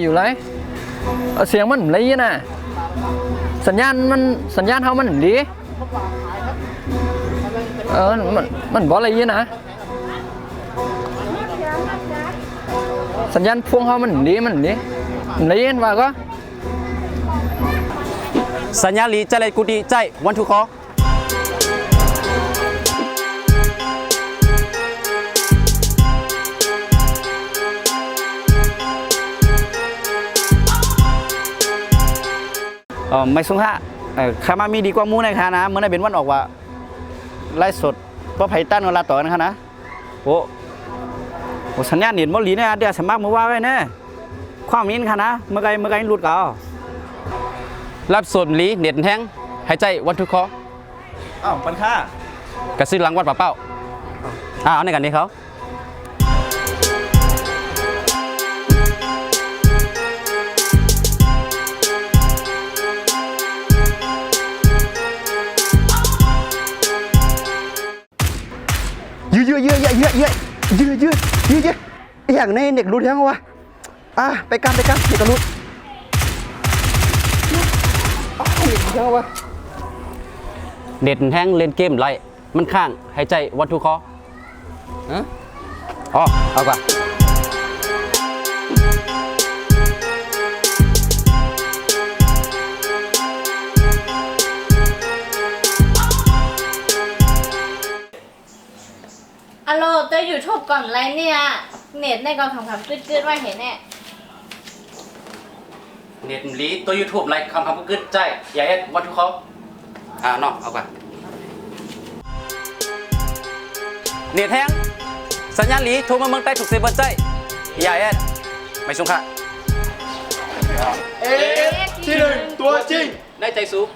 อยู่ไรเสียงมันอะไรนะสัญญาณเขามันดีมันบอกอะไรนะสัญญาณพวงเขามันดีอะไรว่าก็สัญญาลีใจเลยกูดีใจวันทุกขอไม่สูงฮะขามามีดีกว่ามูในค่ะนะเมื่อได้เป็นวันออกว่าไล่สดเพราะไผ่ตั้นเวลาต่อนะคะนะโอ้สัญญาณเน็ตบ่หลีเนี่ยเดี๋ยวสมัครมาว่าไว้แน่ความนี้ค่ะนะเมื่อไงรุดเก่ารับส่วนหลีเน็ตแห้งหายใจวันทุกขออ้าวปันค่ากระซิบหลังวัดป่าเป้าเอาในกันนี้เขายืดอย่างในเด็กรู้ยังวะไปกันเด็กก็รู้ยังวะเด็ดแห้งเล่นเกมไรมันข้างหายใจวัตถุคอเอาก่อนอัลโหลตัวยูทูบก่อนไรเนี่ยเน็ตในก่อนคำกึดว่าเห็นแน่เน็ตลีตัวยูทูบไรคำกึดใจอย่าเอ็ดวัตถุเขาเนาะเอาก่อนเน็ตแห้งสัญญาณลีโทรมาเมืองใต้ถูกเซเบอร์ใจอย่าเอ็ดไม่สงค่ะที่หนึ่งตัวจริงได้ใจสูง